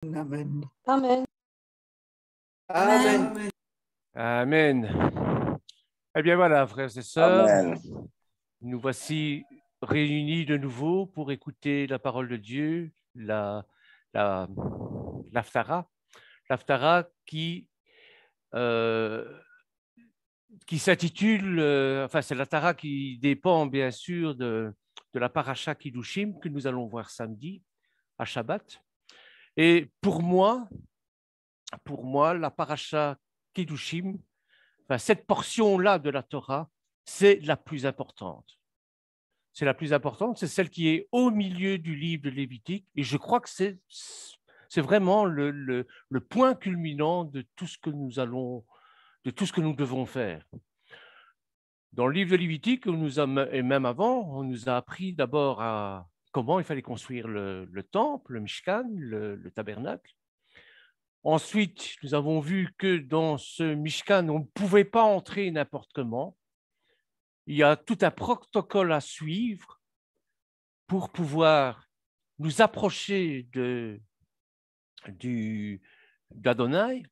Amen. Amen. Amen. Amen. Eh bien voilà, frères et sœurs, Amen. nous voici réunis de nouveau pour écouter la parole de Dieu, l'Haftara qui s'intitule, enfin c'est l'Haftara qui dépend bien sûr de la paracha Kiddushim que nous allons voir samedi à Shabbat. Et pour moi, la paracha Kiddushim, enfin, cette portion-là de la Torah, c'est la plus importante. C'est la plus importante, c'est celle qui est au milieu du livre de Lévitique. Et je crois que c'est vraiment le point culminant de tout ce que nous devons faire. Dans le livre de Lévitique, et même avant, on nous a appris d'abord à comment il fallait construire le temple, le Mishkan, le tabernacle. Ensuite, nous avons vu que dans ce Mishkan, on ne pouvait pas entrer n'importe comment. Il y a tout un protocole à suivre pour pouvoir nous approcher d'Adonai.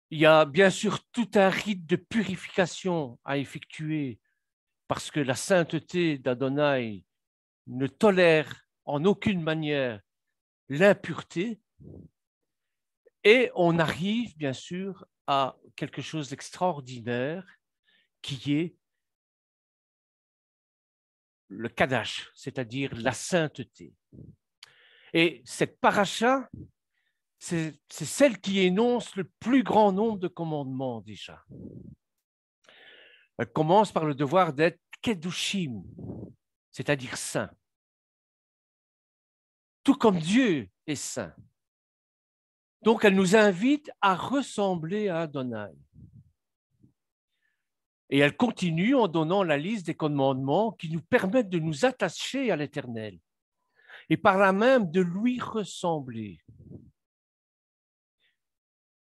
Il y a bien sûr tout un rite de purification à effectuer parce que la sainteté d'Adonai ne tolère en aucune manière l'impureté. Et on arrive bien sûr à quelque chose d'extraordinaire qui est le Kadash, c'est-à-dire la sainteté. Et cette paracha, c'est celle qui énonce le plus grand nombre de commandements déjà. Elle commence par le devoir d'être Kedushim, c'est-à-dire saint. Tout comme Dieu est saint. Donc, elle nous invite à ressembler à Adonai. Et elle continue en donnant la liste des commandements qui nous permettent de nous attacher à l'Éternel et par là même de lui ressembler.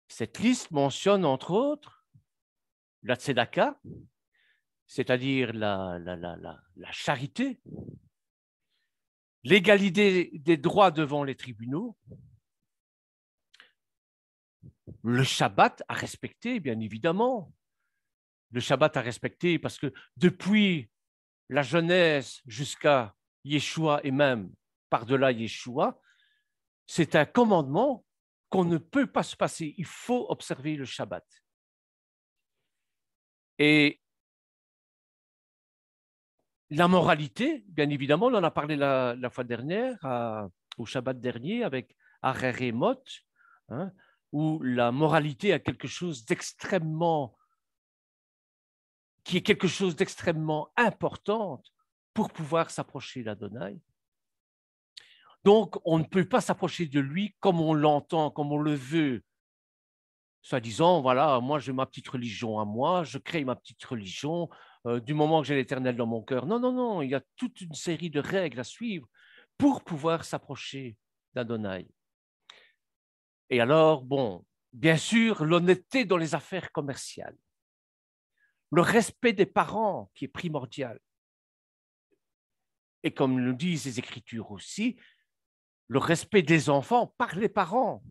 Cette liste mentionne entre autres la tzedaka, c'est-à-dire la charité, l'égalité des droits devant les tribunaux, le Shabbat à respecter, bien évidemment. Le Shabbat à respecter parce que depuis la Genèse jusqu'à Yeshua et même par-delà Yeshua, c'est un commandement qu'on ne peut pas se passer. Il faut observer le Shabbat. Et la moralité, bien évidemment, on en a parlé la fois dernière, au Shabbat dernier, avec Arer et Mot, hein, où la moralité a quelque chose d'extrêmement important pour pouvoir s'approcher d'Adonai. Donc, on ne peut pas s'approcher de lui comme on l'entend, comme on le veut, soi-disant, voilà, moi j'ai ma petite religion à moi, je crée ma petite religion, du moment que j'ai l'Éternel dans mon cœur. Non, non, non, il y a toute une série de règles à suivre pour pouvoir s'approcher d'Adonai. Et alors, bon, bien sûr, l'honnêteté dans les affaires commerciales, le respect des parents qui est primordial. Et comme nous disent les Écritures aussi, le respect des enfants par les parents.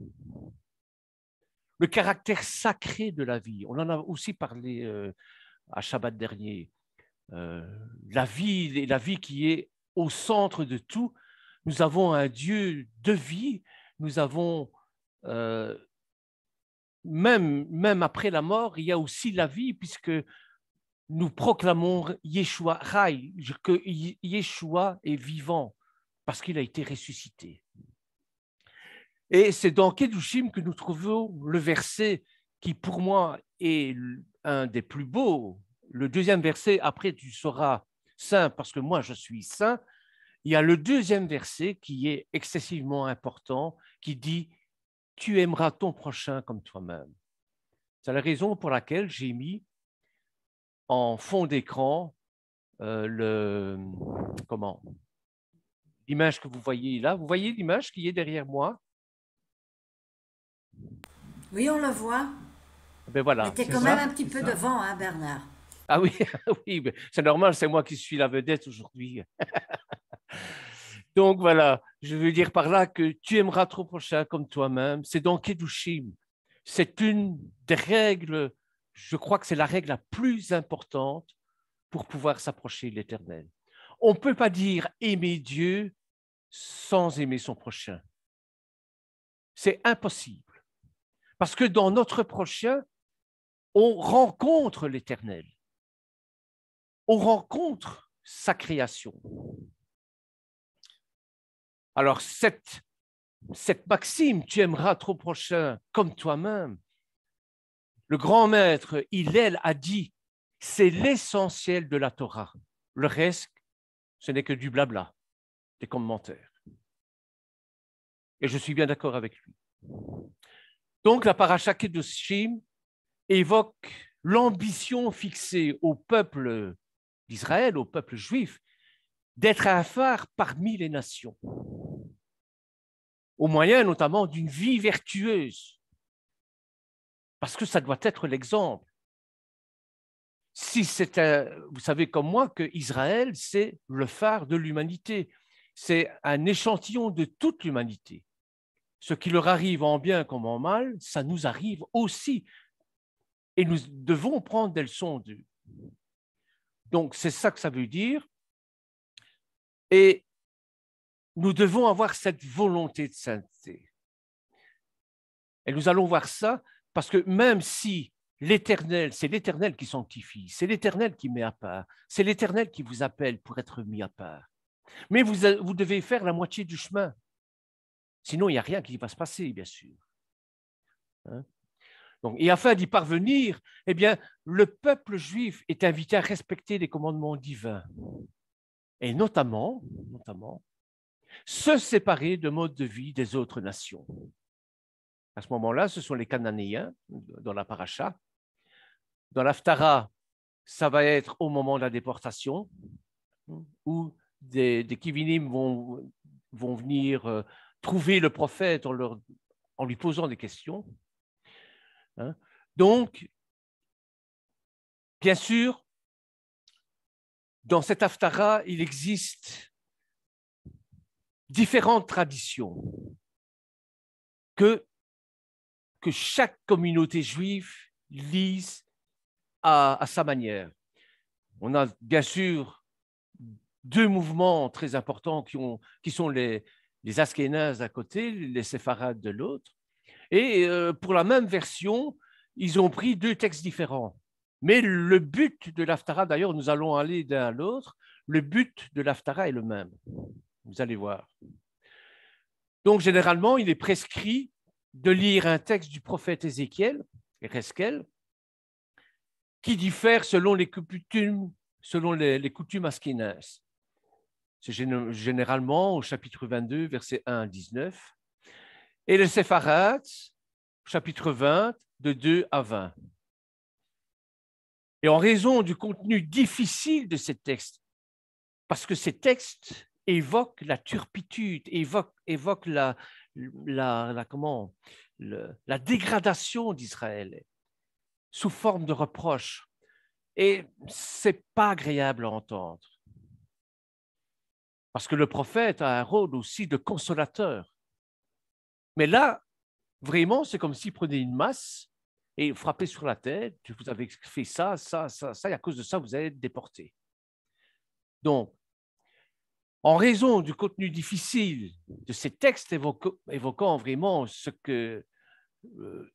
Le caractère sacré de la vie. On en a aussi parlé à Shabbat dernier. La vie qui est au centre de tout. Nous avons un Dieu de vie. Nous avons, même après la mort, il y a aussi la vie, puisque nous proclamons Yeshua Rai, que Yeshua est vivant, parce qu'il a été ressuscité. Et c'est dans Kedushim que nous trouvons le verset qui, pour moi, est un des plus beaux. Le deuxième verset, après, tu seras saint parce que moi, je suis saint. Il y a le deuxième verset qui est excessivement important, qui dit « Tu aimeras ton prochain comme toi-même ». C'est la raison pour laquelle j'ai mis en fond d'écran l'image que vous voyez là. Vous voyez l'image qui est derrière moi? Oui, on le voit. Ben voilà, mais tu es quand même un petit peu devant, hein, Bernard. Ah oui, oui, c'est normal, c'est moi qui suis la vedette aujourd'hui. Donc voilà, je veux dire par là que tu aimeras ton prochain comme toi-même. C'est dans Kedushim. C'est une des règles, je crois que c'est la règle la plus importante pour pouvoir s'approcher de l'Éternel. On ne peut pas dire aimer Dieu sans aimer son prochain. C'est impossible. Parce que dans notre prochain, on rencontre l'Éternel. On rencontre sa création. Alors, cette maxime, tu aimeras ton prochain comme toi-même, le grand maître Hillel a dit, c'est l'essentiel de la Torah. Le reste, ce n'est que du blabla, des commentaires. Et je suis bien d'accord avec lui. Donc, la paracha Kedoshim évoque l'ambition fixée au peuple d'Israël, au peuple juif, d'être un phare parmi les nations, au moyen notamment d'une vie vertueuse, parce que ça doit être l'exemple. Si c'est vous savez comme moi que Israël, c'est le phare de l'humanité, c'est un échantillon de toute l'humanité. Ce qui leur arrive en bien comme en mal, ça nous arrive aussi. Et nous devons prendre des leçons d'eux. Donc, c'est ça que ça veut dire. Et nous devons avoir cette volonté de sainteté. Et nous allons voir ça parce que même si l'Éternel, c'est l'Éternel qui sanctifie, c'est l'Éternel qui met à part, c'est l'Éternel qui vous appelle pour être mis à part. Mais vous devez faire la moitié du chemin. Sinon, il n'y a rien qui va se passer, bien sûr. Hein? Donc, et afin d'y parvenir, eh bien, le peuple juif est invité à respecter les commandements divins. Et notamment, se séparer de mode de vie des autres nations. À ce moment-là, ce sont les Cananéens dans la paracha. Dans l'Haftara, ça va être au moment de la déportation, où des Kivinim vont venir trouver le prophète en lui posant des questions. Hein? Donc, bien sûr, dans cette Haftara, il existe différentes traditions que chaque communauté juive lise à sa manière. On a bien sûr deux mouvements très importants qui sont les Askénazes d'un côté, les Séfarades de l'autre. Et pour la même version, ils ont pris deux textes différents. Mais le but de l'Haftara, d'ailleurs, nous allons aller d'un à l'autre, le but de l'Haftara est le même. Vous allez voir. Donc, généralement, il est prescrit de lire un texte du prophète Ézéchiel, qui diffère selon les coutumes askénazes. C'est généralement au chapitre 22, versets 1 à 19. Et les Séfarades, chapitre 20, de 2 à 20. Et en raison du contenu difficile de ces textes, parce que ces textes évoquent la turpitude, évoquent la dégradation d'Israël sous forme de reproches. Et ce n'est pas agréable à entendre. Parce que le prophète a un rôle aussi de consolateur. Mais là, vraiment, c'est comme s'il prenait une masse et frappait sur la tête. Vous avez fait ça, et à cause de ça, vous allez être déporté. Donc, en raison du contenu difficile de ces textes évoquant vraiment ce que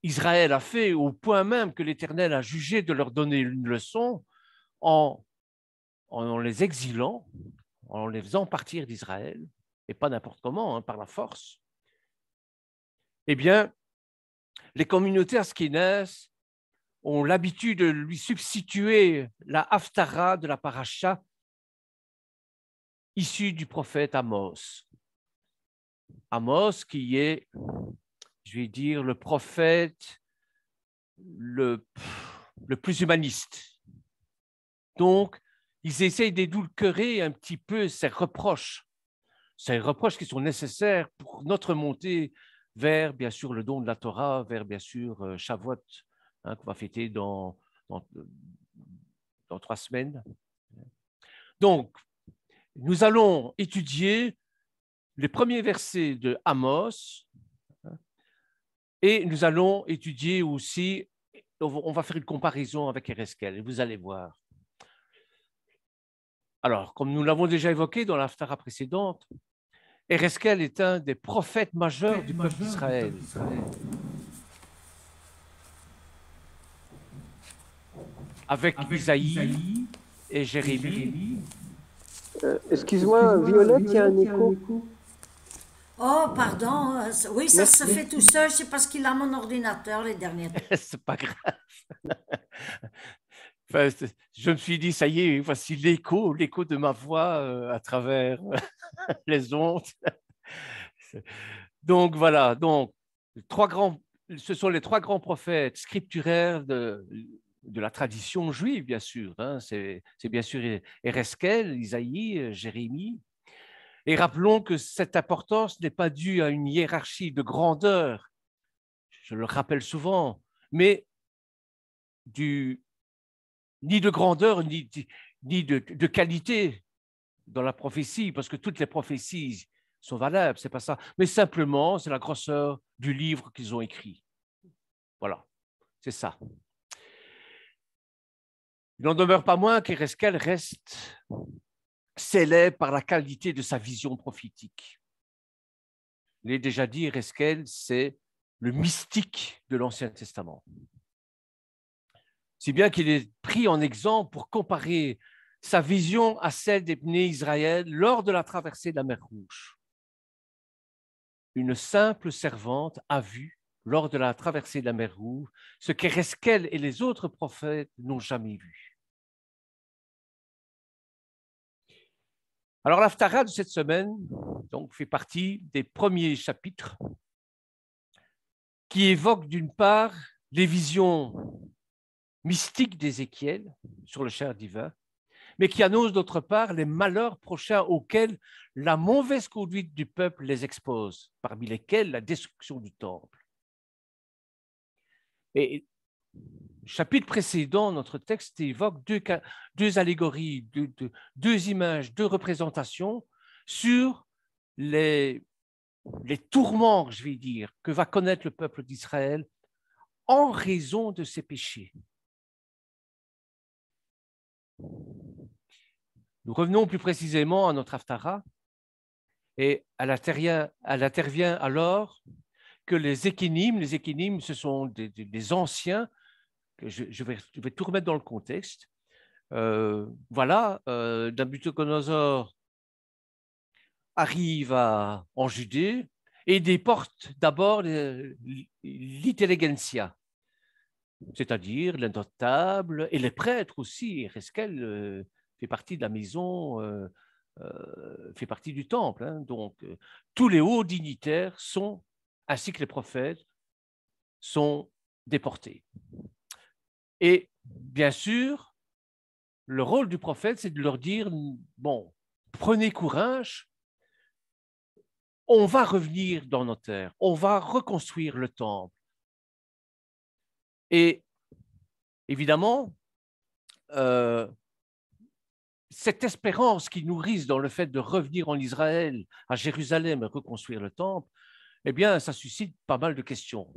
Israël a fait, au point même que l'Éternel a jugé de leur donner une leçon en les exilant, en les faisant partir d'Israël, et pas n'importe comment, par la force, eh bien, les communautés askénazes ont l'habitude de lui substituer la Haftara de la paracha issue du prophète Amos. Amos qui est, je vais dire, le prophète le plus humaniste. Donc, ils essayent d'édulcorer un petit peu ces reproches qui sont nécessaires pour notre montée vers, bien sûr, le don de la Torah, vers, bien sûr, Shavuot, qu'on va fêter dans 3 semaines. Donc, nous allons étudier les premiers versets de Amos, et nous allons étudier aussi, on va faire une comparaison avec Ereskel, et vous allez voir. Alors, comme nous l'avons déjà évoqué dans l'Haftara précédente, Ereskel est un des prophètes majeurs du peuple d'Israël. Avec Isaïe et Jérémie. Excuse-moi, Violette, il y a un écho. Oh, pardon. Oui, ça se fait tout seul. C'est parce qu'il a mon ordinateur les derniers temps. C'est pas grave. Enfin, je me suis dit, ça y est, voici l'écho de ma voix à travers les ondes. Donc voilà, donc, ce sont les trois grands prophètes scripturaires de la tradition juive, bien sûr. Hein. C'est bien sûr Ereskel, Isaïe, Jérémie. Et rappelons que cette importance n'est pas due à une hiérarchie de grandeur, je le rappelle souvent, mais ni de grandeur, ni de qualité dans la prophétie, parce que toutes les prophéties sont valables, c'est pas ça, mais simplement, c'est la grosseur du livre qu'ils ont écrit. Voilà, c'est ça. Il n'en demeure pas moins qu'Ereskel reste célèbre par la qualité de sa vision prophétique. Je l'ai déjà dit, Ereskel, c'est le mystique de l'Ancien Testament. Si bien qu'il est pris en exemple pour comparer sa vision à celle des Bnei Israël lors de la traversée de la mer Rouge. Une simple servante a vu, lors de la traversée de la mer Rouge, ce qu'Ereskel et les autres prophètes n'ont jamais vu. Alors, l'Haftara de cette semaine donc, fait partie des premiers chapitres qui évoquent d'une part les visions mystiques d'Ézéchiel sur le char divin, mais qui annoncent d'autre part les malheurs prochains auxquels la mauvaise conduite du peuple les expose, parmi lesquels la destruction du temple. Et chapitre précédent, notre texte évoque deux allégories, deux images, deux représentations sur les tourments, je vais dire, que va connaître le peuple d'Israël en raison de ses péchés. Nous revenons plus précisément à notre Haftara et elle intervient alors que les équinymes, ce sont des anciens, je vais tout remettre dans le contexte. Nabuchodonosor arrive en Judée et déporte d'abord l'intelligentsia, c'est-à-dire les notables et les prêtres aussi. Ereskel fait partie de la maison, fait partie du temple. Hein. Donc, tous les hauts dignitaires ainsi que les prophètes, sont déportés. Et bien sûr, le rôle du prophète, c'est de leur dire, bon, prenez courage, on va revenir dans nos terres, on va reconstruire le temple. Et évidemment, cette espérance qu'ils nourrissent dans le fait de revenir en Israël, à Jérusalem et reconstruire le temple, eh bien, ça suscite pas mal de questions.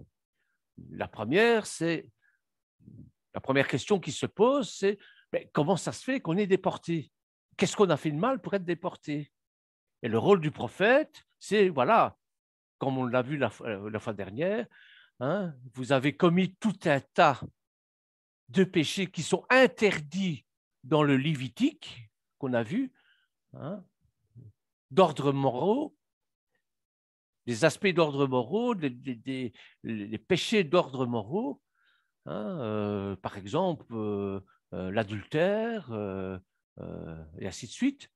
La première question qui se pose, c'est comment ça se fait qu'on est déporté? Qu'est-ce qu'on a fait de mal pour être déporté? Et le rôle du prophète, c'est, voilà, comme on l'a vu la fois dernière, hein, vous avez commis tout un tas de péchés qui sont interdits dans le Lévitique, qu'on a vu, hein, d'ordre moraux, des aspects d'ordre moraux, les péchés d'ordre moraux, hein, par exemple l'adultère, et ainsi de suite.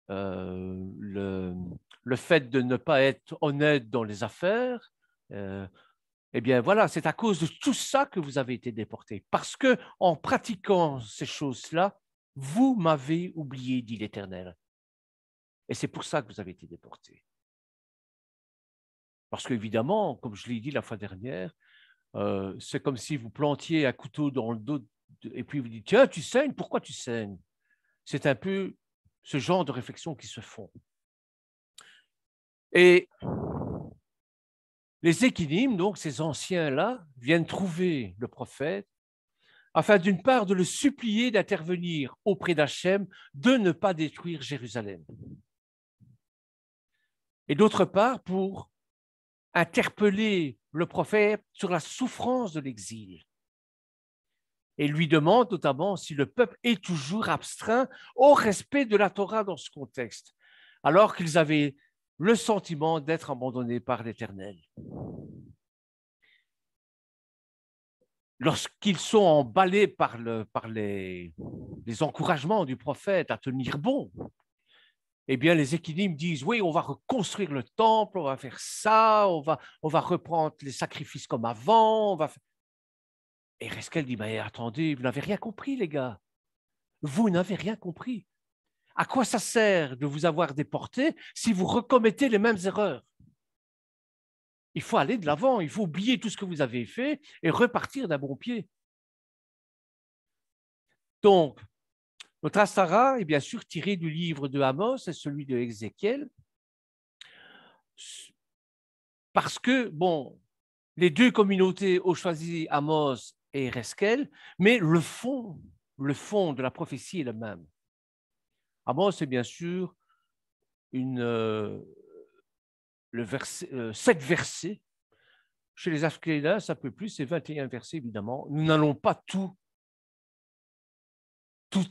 Le fait de ne pas être honnête dans les affaires, eh bien voilà, c'est à cause de tout ça que vous avez été déportés. Parce que en pratiquant ces choses-là, vous m'avez oublié, dit l'Éternel. Et c'est pour ça que vous avez été déportés. Parce qu'évidemment, comme je l'ai dit la fois dernière, c'est comme si vous plantiez un couteau dans le dos et puis vous dites, tiens, tu saignes, pourquoi tu saignes? C'est un peu ce genre de réflexion qui se font. Et les Équinim, donc ces anciens-là, viennent trouver le prophète afin d'une part de le supplier d'intervenir auprès d'Hachem, de ne pas détruire Jérusalem. Et d'autre part, pour interpeller le prophète sur la souffrance de l'exil. Et lui demande notamment si le peuple est toujours abstrait au respect de la Torah dans ce contexte, alors qu'ils avaient le sentiment d'être abandonnés par l'Éternel. Lorsqu'ils sont emballés par les encouragements du prophète à tenir bon, eh bien, les Équinim disent, oui, on va reconstruire le temple, on va faire ça, on va reprendre les sacrifices comme avant. Et Reskel dit, mais attendez, vous n'avez rien compris, les gars. Vous n'avez rien compris. À quoi ça sert de vous avoir déporté si vous recommettez les mêmes erreurs? Il faut aller de l'avant, il faut oublier tout ce que vous avez fait et repartir d'un bon pied. Donc, notre Haftarah est bien sûr tiré du livre de Amos et celui de Ézéchiel, parce que, bon, les deux communautés ont choisi Amos et Reskel, mais le fond de la prophétie est le même. Amos, c'est bien sûr 7 versets. Chez les Ashkénazes, ça peut plus, c'est 21 versets, évidemment. Nous n'allons pas tout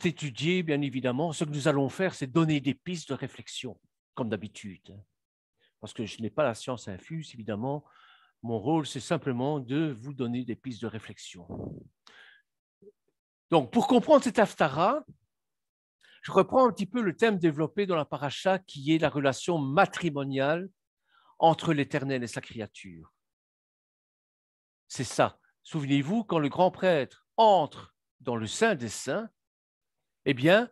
étudier, bien évidemment. Ce que nous allons faire, c'est donner des pistes de réflexion, comme d'habitude. Parce que je n'ai pas la science infuse, évidemment. Mon rôle, c'est simplement de vous donner des pistes de réflexion. Donc, pour comprendre cette Haftarah, je reprends un petit peu le thème développé dans la paracha, qui est la relation matrimoniale entre l'Éternel et sa créature. C'est ça. Souvenez-vous, quand le grand prêtre entre dans le Saint des Saints, eh bien,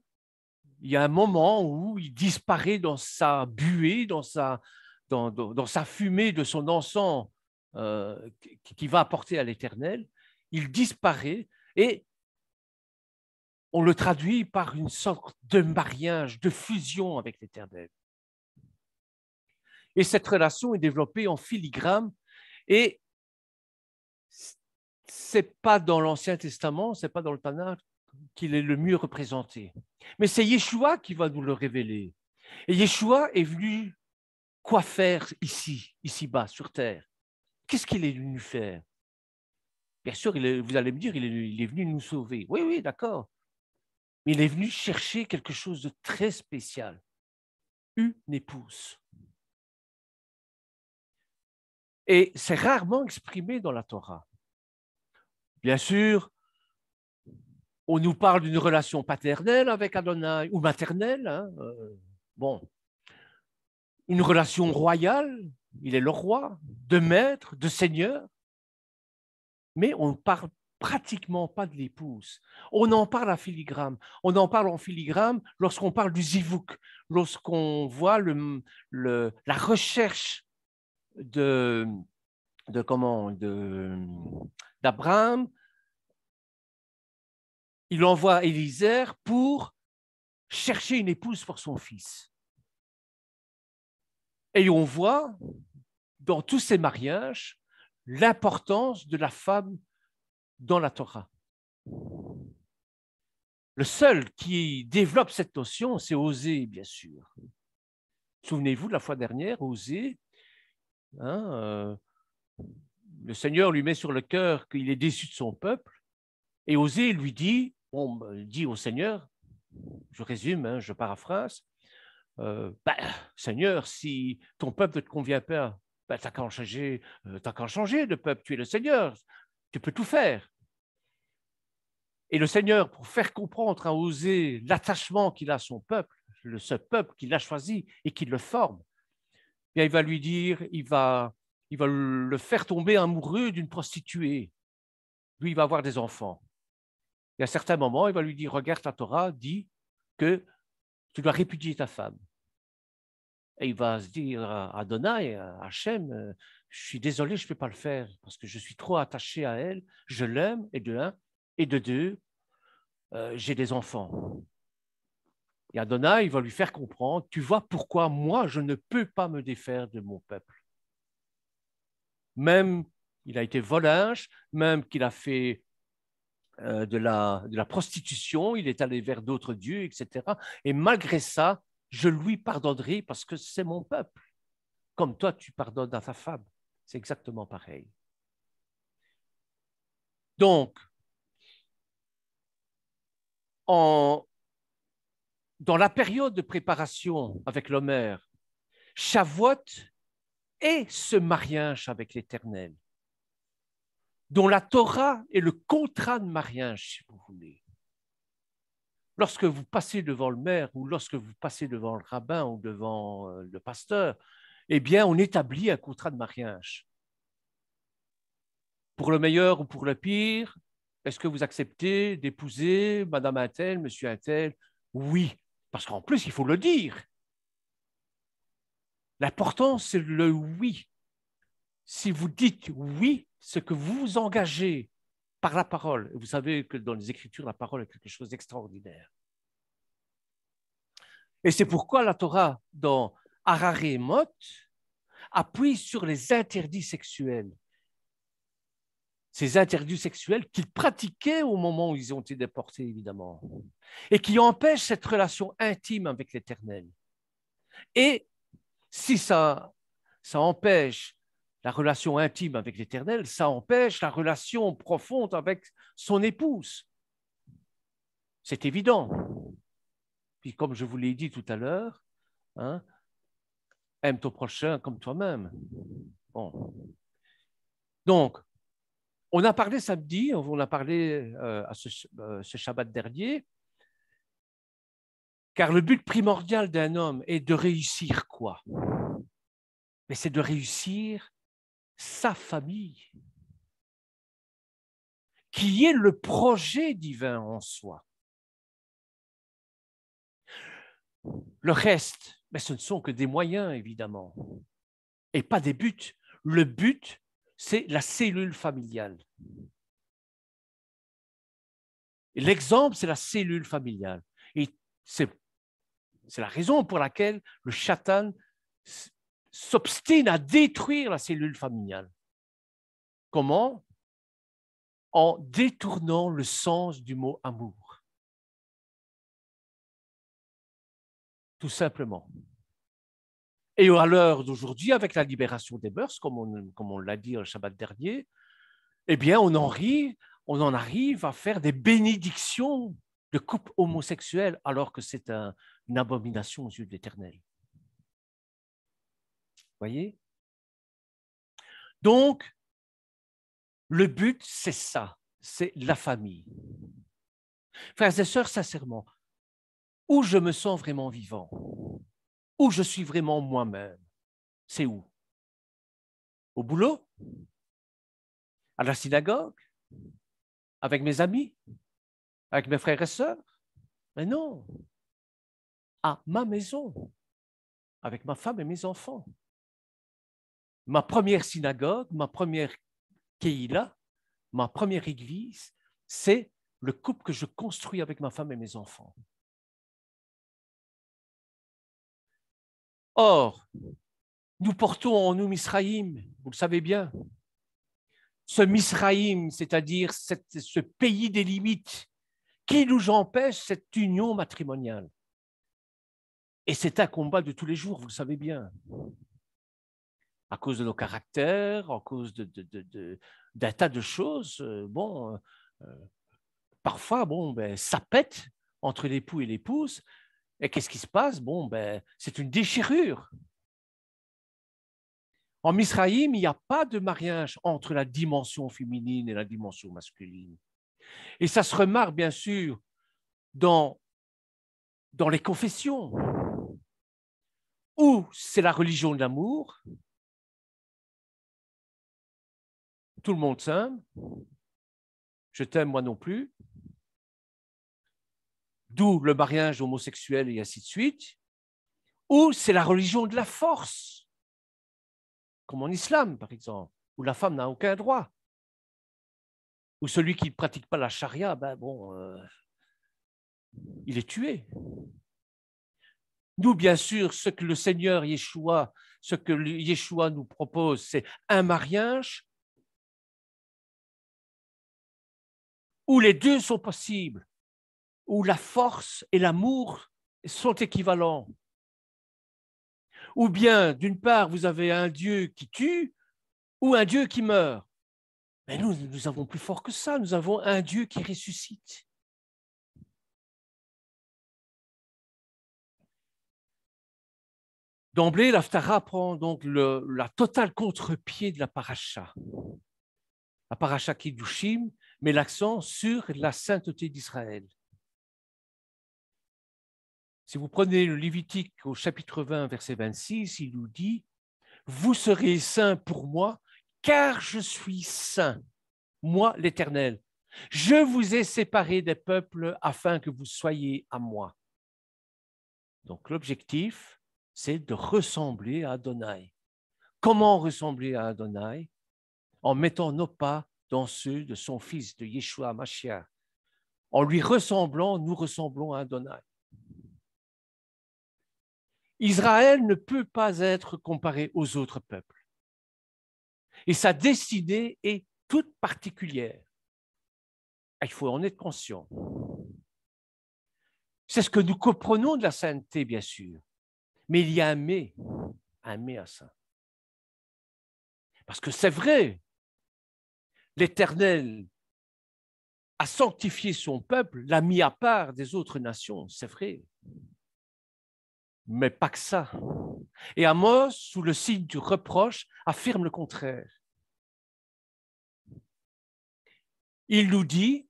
il y a un moment où il disparaît dans sa buée, dans sa fumée de son encens qui va apporter à l'Éternel. Il disparaît et on le traduit par une sorte de mariage, de fusion avec l'Éternel. Et cette relation est développée en filigrane et c'est pas dans l'Ancien Testament, c'est pas dans le Tanakh qu'il est le mieux représenté. Mais c'est Yeshua qui va nous le révéler. Et Yeshua est venu quoi faire ici-bas, sur terre? Qu'est-ce qu'il est venu faire? Bien sûr, vous allez me dire, il est venu nous sauver. Oui, oui, d'accord. Mais il est venu chercher quelque chose de très spécial. Une épouse. Et c'est rarement exprimé dans la Torah. Bien sûr, on nous parle d'une relation paternelle avec Adonai ou maternelle. Bon, une relation royale, il est le roi, de maître, de seigneur. Mais on ne parle pratiquement pas de l'épouse. On en parle à filigrane. On en parle en filigrane lorsqu'on parle du zivouk, lorsqu'on voit la recherche d'Abraham. Il envoie Élisée pour chercher une épouse pour son fils. Et on voit dans tous ces mariages l'importance de la femme dans la Torah. Le seul qui développe cette notion, c'est Osée, bien sûr. Souvenez-vous, de la fois dernière, Osée, le Seigneur lui met sur le cœur qu'il est déçu de son peuple, et Osée lui dit, dit au Seigneur, je résume, je paraphrase, Seigneur, si ton peuple ne te convient pas, t'as qu'à changer de peuple, tu es le Seigneur, tu peux tout faire. Et le Seigneur, pour faire comprendre à Osée l'attachement qu'il a à son peuple, ce peuple qu'il a choisi et qu'il le forme, bien, il va lui dire, il va le faire tomber amoureux d'une prostituée. Lui, il va avoir des enfants. Et à certains moments, il va lui dire, regarde, la Torah dit que tu dois répudier ta femme. Et il va se dire à Adonai, à Hachem, je suis désolé, je ne peux pas le faire parce que je suis trop attaché à elle, je l'aime, et de un, et de deux, j'ai des enfants. Et Adonai, il va lui faire comprendre, tu vois pourquoi moi, je ne peux pas me défaire de mon peuple. Même il a été volage, même qu'il a fait de la prostitution, il est allé vers d'autres dieux, etc. Et malgré ça, je lui pardonnerai parce que c'est mon peuple. Comme toi, tu pardonnes à ta femme. C'est exactement pareil. Donc, dans la période de préparation avec l'Homère, Shavuot est ce mariage avec l'Éternel, dont la Torah est le contrat de mariage, si vous voulez. Lorsque vous passez devant le maire ou lorsque vous passez devant le rabbin ou devant le pasteur, eh bien, on établit un contrat de mariage. Pour le meilleur ou pour le pire, est-ce que vous acceptez d'épouser madame un-tel, monsieur un-tel? Oui, parce qu'en plus, il faut le dire. L'important, c'est le oui. Si vous dites oui, ce que vous vous engagez par la parole, vous savez que dans les Écritures, la parole est quelque chose d'extraordinaire. Et c'est pourquoi la Torah, dans Hararé et Mot, appuie sur les interdits sexuels. Ces interdits sexuels qu'ils pratiquaient au moment où ils ont été déportés, évidemment, et qui empêchent cette relation intime avec l'Éternel. Et si ça empêche la relation intime avec l'Éternel, ça empêche la relation profonde avec son épouse. C'est évident. Puis comme je vous l'ai dit tout à l'heure, hein, aime ton prochain comme toi-même. Bon. Donc, on a parlé samedi, on a parlé à ce Shabbat dernier, car le but primordial d'un homme est de réussir quoi? Mais c'est de réussir sa famille, qui est le projet divin en soi. Le reste, mais ce ne sont que des moyens, évidemment, et pas des buts. Le but, c'est la cellule familiale. L'exemple, c'est la cellule familiale. Et c'est la raison pour laquelle le Satan s'obstine à détruire la cellule familiale. Comment? En détournant le sens du mot amour. Tout simplement. Et à l'heure d'aujourd'hui, avec la libération des mœurs, comme on l'a dit le Shabbat dernier, eh bien, on en arrive à faire des bénédictions de couple homosexuel, alors que c'est une abomination aux yeux de l'Éternel. Voyez? Donc, le but, c'est ça, c'est la famille. Frères et sœurs, sincèrement, où je me sens vraiment vivant, où je suis vraiment moi-même, c'est où? Au boulot? À la synagogue? Avec mes amis? Avec mes frères et sœurs? Mais non, à ma maison, avec ma femme et mes enfants. Ma première synagogue, ma première Keïla, ma première église, c'est le couple que je construis avec ma femme et mes enfants. Or, nous portons en nous Misraïm, vous le savez bien. Ce Misraïm, c'est-à-dire ce pays des limites, qui nous empêche cette union matrimoniale. Et c'est un combat de tous les jours, vous le savez bien. À cause de nos caractères, à cause d'un tas de choses. Parfois, ça pète entre l'époux et l'épouse. Et qu'est-ce qui se passe? C'est une déchirure. En Misraïm, il n'y a pas de mariage entre la dimension féminine et la dimension masculine. Et ça se remarque, bien sûr, dans les confessions, où c'est la religion de l'amour, tout le monde s'aime, je t'aime moi non plus, d'où le mariage homosexuel et ainsi de suite, ou c'est la religion de la force, comme en islam par exemple, où la femme n'a aucun droit, ou celui qui ne pratique pas la charia, il est tué. Nous, bien sûr, ce que le Seigneur Yeshua, ce que Yeshua nous propose, c'est un mariage où les deux sont possibles, où la force et l'amour sont équivalents. Ou bien, d'une part, vous avez un Dieu qui tue ou un Dieu qui meurt. Mais nous avons plus fort que ça, nous avons un Dieu qui ressuscite. D'emblée, l'Haftara prend donc la totale contre-pied de la paracha. La paracha Kiddushim met l'accent sur la sainteté d'Israël. Si vous prenez le Lévitique au chapitre 20, verset 26, il nous dit « Vous serez saints pour moi, car je suis saint, moi l'Éternel. Je vous ai séparés des peuples afin que vous soyez à moi. » Donc l'objectif, c'est de ressembler à Adonai. Comment ressembler à Adonai? En mettant nos pas dans ceux de son fils, de Yeshua Mashiach. En lui ressemblant, nous ressemblons à Adonai. Israël ne peut pas être comparé aux autres peuples. Et sa destinée est toute particulière. Il faut en être conscient. C'est ce que nous comprenons de la sainteté, bien sûr. Mais il y a un mais à ça. Parce que c'est vrai, l'Éternel a sanctifié son peuple, l'a mis à part des autres nations, c'est vrai. Mais pas que ça. Et Amos, sous le signe du reproche, affirme le contraire. Il nous dit,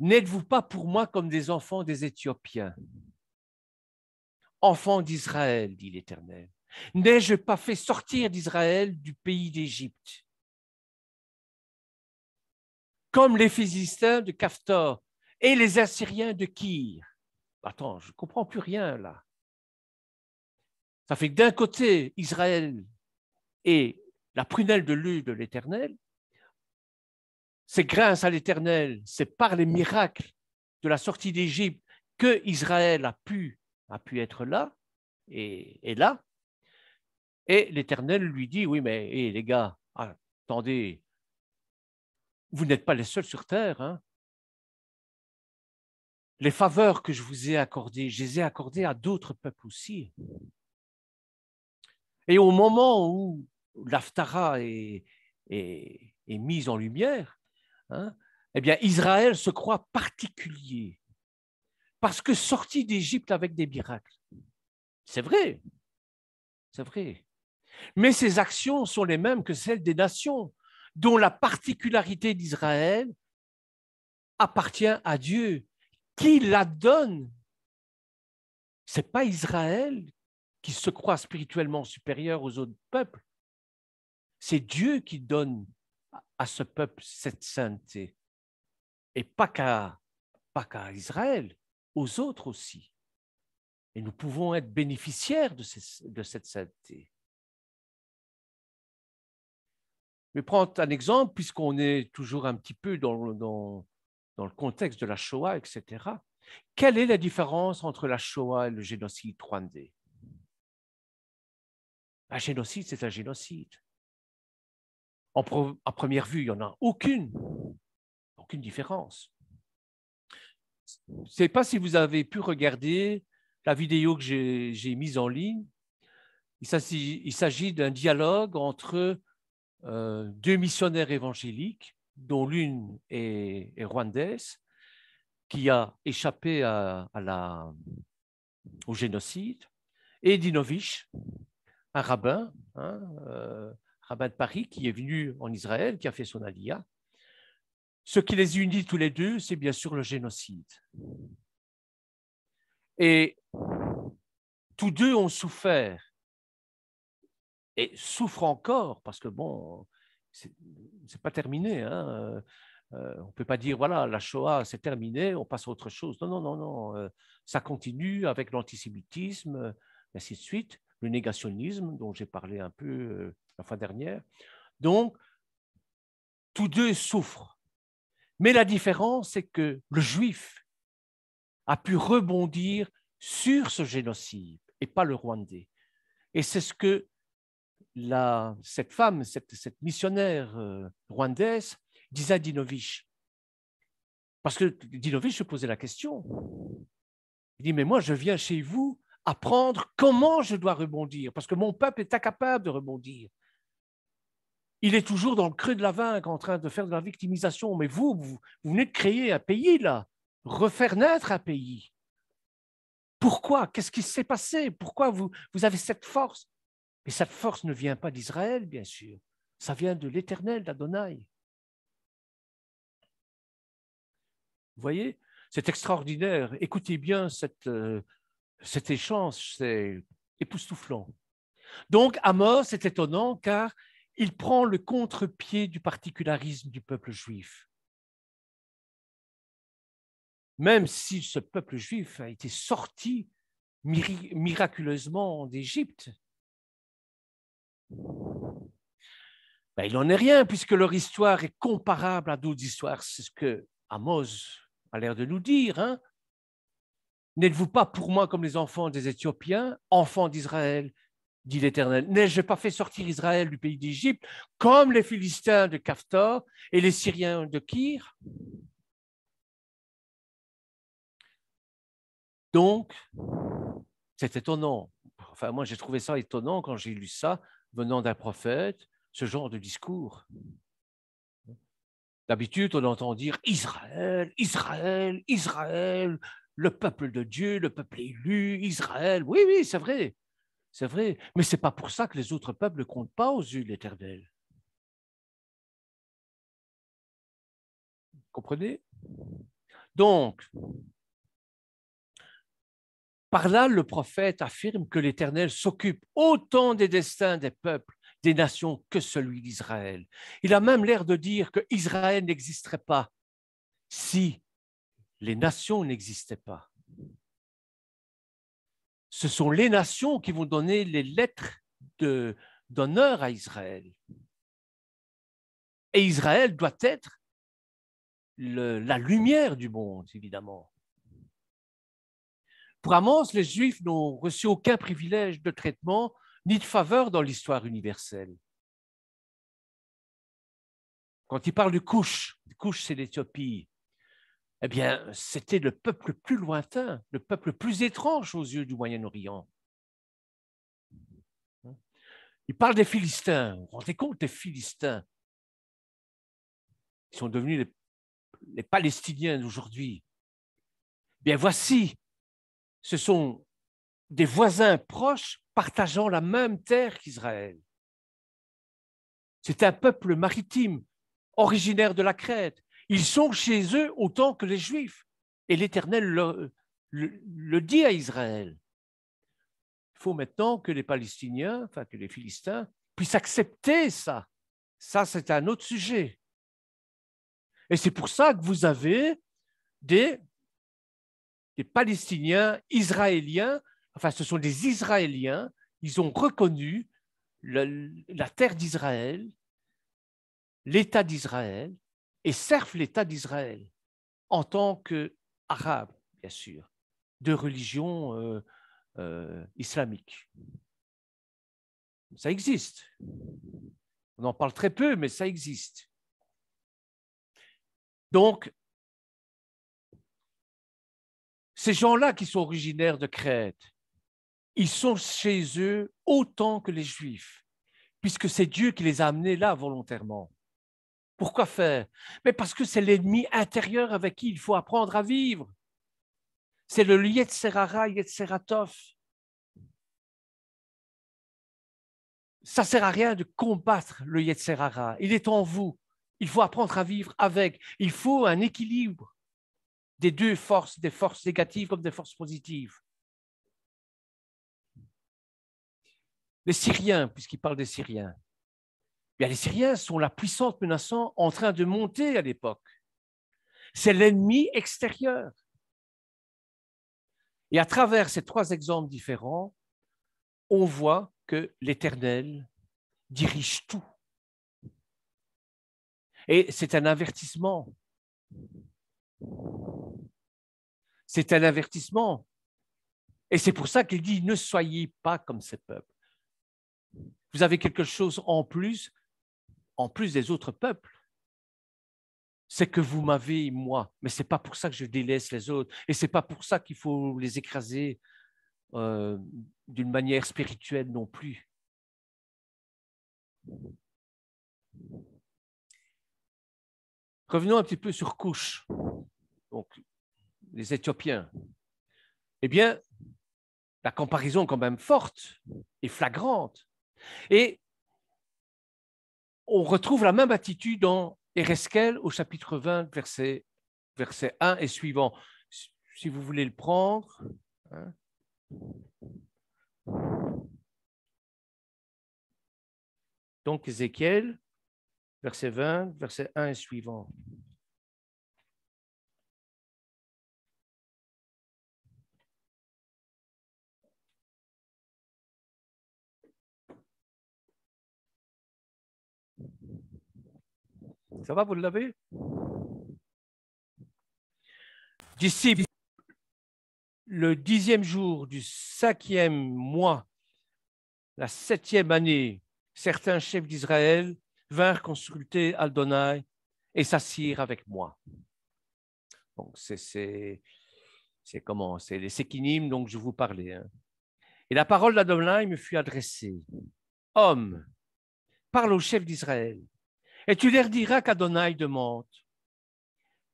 n'êtes-vous pas pour moi comme des enfants des Éthiopiens? Enfants d'Israël, dit l'Éternel. N'ai-je pas fait sortir d'Israël du pays d'Égypte? Comme les Philistins de Caphtor et les Assyriens de Kyr. Attends, je ne comprends plus rien là. Ça fait que d'un côté, Israël est la prunelle de l'œil de l'Éternel. C'est grâce à l'Éternel, c'est par les miracles de la sortie d'Égypte que Israël a pu être là et là. Et l'Éternel lui dit, oui, mais les gars, attendez, vous n'êtes pas les seuls sur terre. Hein. Les faveurs que je vous ai accordées, je les ai accordées à d'autres peuples aussi. Et au moment où l'Haftara est mise en lumière, hein, eh bien, Israël se croit particulier parce que sorti d'Égypte avec des miracles. C'est vrai, c'est vrai. Mais ses actions sont les mêmes que celles des nations, dont la particularité d'Israël appartient à Dieu, qui la donne. Ce n'est pas Israël qui se croit spirituellement supérieur aux autres peuples. C'est Dieu qui donne à ce peuple cette sainteté. Et pas qu'à Israël, aux autres aussi. Et nous pouvons être bénéficiaires de cette sainteté. Je vais prendre un exemple, puisqu'on est toujours un petit peu dans le contexte de la Shoah, etc. Quelle est la différence entre la Shoah et le génocide rwandais? Un génocide, c'est un génocide. À première vue, il n'y en a aucune différence. Je ne sais pas si vous avez pu regarder la vidéo que j'ai mise en ligne. Il s'agit d'un dialogue entre deux missionnaires évangéliques, dont l'une est rwandaise, qui a échappé au génocide, et Dinovich, un rabbin, rabbin de Paris, qui est venu en Israël, qui a fait son aliyah. Ce qui les unit tous les deux, c'est bien sûr le génocide. Et tous deux ont souffert et souffrent encore, parce que bon, c'est pas terminé. Hein. On ne peut pas dire, voilà, la Shoah, c'est terminé, on passe à autre chose. Non, non, non, non. Ça continue avec l'antisémitisme, ainsi de suite, le négationnisme, dont j'ai parlé un peu la fois dernière. Donc, tous deux souffrent. Mais la différence, c'est que le juif a pu rebondir sur ce génocide et pas le Rwandais. Et c'est ce que cette femme, cette missionnaire rwandaise disait à Dinovich. Parce que Dinovich se posait la question. Il dit, mais moi, je viens chez vous apprendre comment je dois rebondir, parce que mon peuple est incapable de rebondir. Il est toujours dans le creux de la vague en train de faire de la victimisation. Mais vous venez de créer un pays, là, refaire naître un pays. Pourquoi? Qu'est-ce qui s'est passé? Pourquoi vous avez cette force? Et cette force ne vient pas d'Israël, bien sûr. Ça vient de l'Éternel, d'Adonai. Vous voyez? C'est extraordinaire. Écoutez bien cet échange, c'est époustouflant. Donc, Amos est étonnant car il prend le contre-pied du particularisme du peuple juif. Même si ce peuple juif a été sorti miraculeusement d'Égypte, ben, il n'en est rien puisque leur histoire est comparable à d'autres histoires. C'est ce que Amos a l'air de nous dire. Hein? N'êtes-vous pas pour moi comme les enfants des Éthiopiens, enfants d'Israël, dit l'Éternel. N'ai-je pas fait sortir Israël du pays d'Égypte, comme les Philistins de Caphtor et les Syriens de Kyr? Donc, c'est étonnant. Enfin, moi, j'ai trouvé ça étonnant quand j'ai lu ça, venant d'un prophète, ce genre de discours. D'habitude, on entend dire Israël, Israël, Israël, le peuple de Dieu, le peuple élu, Israël. Oui, oui, c'est vrai. C'est vrai, mais ce n'est pas pour ça que les autres peuples ne comptent pas aux yeux de l'Éternel. Vous comprenez? Donc, par là, le prophète affirme que l'Éternel s'occupe autant des destins des peuples, des nations, que celui d'Israël. Il a même l'air de dire que Israël n'existerait pas si les nations n'existaient pas. Ce sont les nations qui vont donner les lettres d'honneur à Israël. Et Israël doit être la lumière du monde, évidemment. Pour Amos, les Juifs n'ont reçu aucun privilège de traitement ni de faveur dans l'histoire universelle. Quand il parle du Couche c'est l'Éthiopie, eh bien, c'était le peuple le plus lointain, le peuple le plus étrange aux yeux du Moyen-Orient. Il parle des Philistins. Vous vous rendez compte des Philistins? Ils sont devenus les Palestiniens d'aujourd'hui. Bien, voici, ce sont des voisins proches partageant la même terre qu'Israël. C'est un peuple maritime, originaire de la Crète. Ils sont chez eux autant que les Juifs. Et l'Éternel le dit à Israël. Il faut maintenant que les Palestiniens, enfin que les Philistins, puissent accepter ça. Ça, c'est un autre sujet. Et c'est pour ça que vous avez des Palestiniens israéliens, enfin ce sont des Israéliens, ils ont reconnu la terre d'Israël, l'État d'Israël, et servent l'État d'Israël en tant qu'Arabes, bien sûr, de religion islamique. Ça existe. On en parle très peu, mais ça existe. Donc, ces gens-là qui sont originaires de Crète, ils sont chez eux autant que les Juifs, puisque c'est Dieu qui les a amenés là volontairement. Pourquoi faire? Mais parce que c'est l'ennemi intérieur avec qui il faut apprendre à vivre. C'est le Yetzerara, Yetzeratov. Ça ne sert à rien de combattre le Yetzerara. Il est en vous. Il faut apprendre à vivre avec. Il faut un équilibre des deux forces, des forces négatives comme des forces positives. Les Syriens, puisqu'il parle des Syriens, bien, les Syriens sont la puissante menaçante en train de monter à l'époque. C'est l'ennemi extérieur. Et à travers ces trois exemples différents, on voit que l'Éternel dirige tout. Et c'est un avertissement. C'est un avertissement. Et c'est pour ça qu'il dit, ne soyez pas comme ces peuples. Vous avez quelque chose en plus des autres peuples. C'est que vous m'avez, moi. Mais ce n'est pas pour ça que je délaisse les autres. Et ce n'est pas pour ça qu'il faut les écraser d'une manière spirituelle non plus. Revenons un petit peu sur Couche, donc les Éthiopiens. Eh bien, la comparaison est quand même forte et flagrante. Et on retrouve la même attitude dans Ereskel au chapitre 20, verset 1 et suivant. Si vous voulez le prendre. Hein. Donc, Ézéchiel, verset 20, verset 1 et suivant. Ça va, vous l'avez? D'ici le 10e jour du 5e mois, la 7e année, certains chefs d'Israël vinrent consulter Adonai et s'assirent avec moi. Donc, c'est comment? C'est les Sékinim dont je vous parlais. Hein. Et la parole d'Adonai me fut adressée. Homme, parle aux chefs d'Israël, et tu leur diras qu'Adonai demande.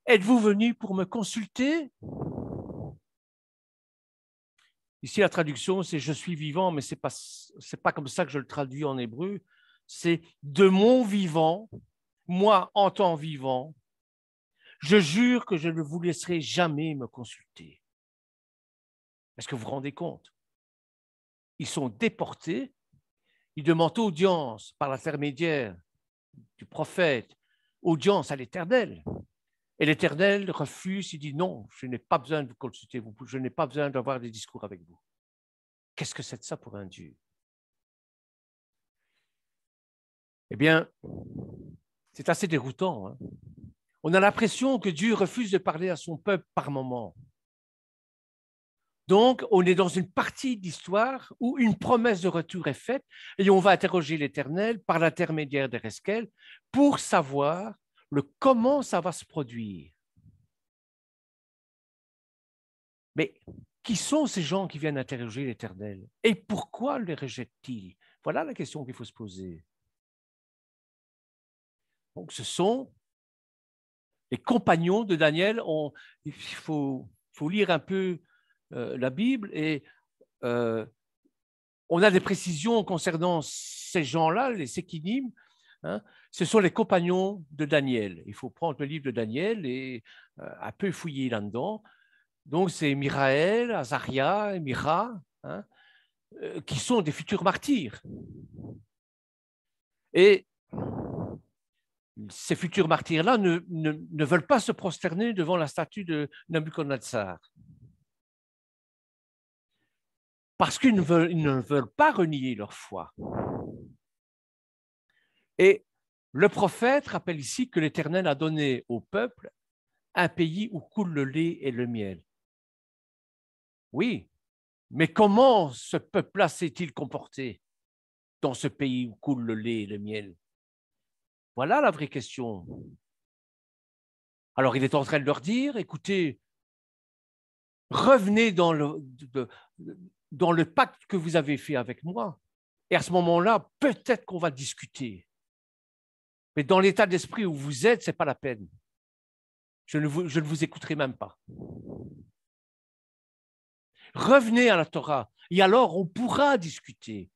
Êtes-vous venus pour me consulter? Ici, la traduction, c'est « je suis vivant », mais ce n'est pas comme ça que je le traduis en hébreu. C'est « de mon vivant, moi en tant vivant, je jure que je ne vous laisserai jamais me consulter. » Est-ce que vous vous rendez compte? Ils sont déportés, ils demandent audience par l'intermédiaire du prophète, audience à l'Éternel. Et l'Éternel refuse, il dit non, je n'ai pas besoin de vous consulter, je n'ai pas besoin d'avoir des discours avec vous. Qu'est-ce que c'est de ça pour un Dieu? Eh bien, c'est assez déroutant. Hein? On a l'impression que Dieu refuse de parler à son peuple par moment. Donc, on est dans une partie d'histoire où une promesse de retour est faite et on va interroger l'Éternel par l'intermédiaire d'Ereskel pour savoir comment ça va se produire. Mais qui sont ces gens qui viennent interroger l'Éternel? Et pourquoi les rejette-t-il? Voilà la question qu'il faut se poser. Donc, ce sont les compagnons de Daniel. Il faut lire un peu la Bible et on a des précisions concernant ces gens-là, les Sékinim. Hein, ce sont les compagnons de Daniel. Il faut prendre le livre de Daniel et un peu fouiller là-dedans. Donc, c'est Miraël, Azaria et Mira, hein, qui sont des futurs martyrs. Et ces futurs martyrs-là ne veulent pas se prosterner devant la statue de Nabuchodonosor. Parce qu'ils ne veulent pas renier leur foi. Et le prophète rappelle ici que l'Éternel a donné au peuple un pays où coule le lait et le miel. Oui, mais comment ce peuple-là s'est-il comporté dans ce pays où coule le lait et le miel? Voilà la vraie question. Alors, il est en train de leur dire, écoutez, revenez dans le pacte que vous avez fait avec moi. Et à ce moment-là, peut-être qu'on va discuter. Mais dans l'état d'esprit où vous êtes, ce n'est pas la peine. Je ne vous écouterai même pas. Revenez à la Torah, et alors on pourra discuter.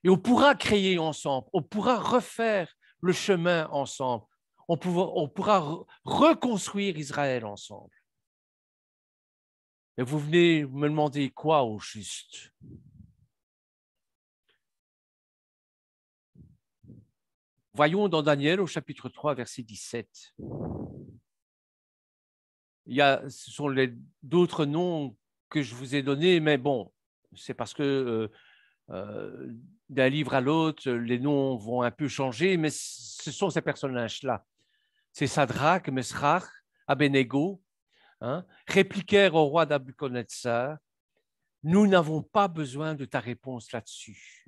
Et on pourra créer ensemble, on pourra refaire le chemin ensemble, on pourra reconstruire Israël ensemble. Et vous venez me demander quoi au juste? Voyons dans Daniel au chapitre 3, verset 17. Ce sont d'autres noms que je vous ai donnés, mais bon, c'est parce que d'un livre à l'autre, les noms vont un peu changer, mais ce sont ces personnages-là. C'est Sadrach, Mesrach, Abednego, répliquèrent au roi Nabuchodonosor, nous n'avons pas besoin de ta réponse là-dessus.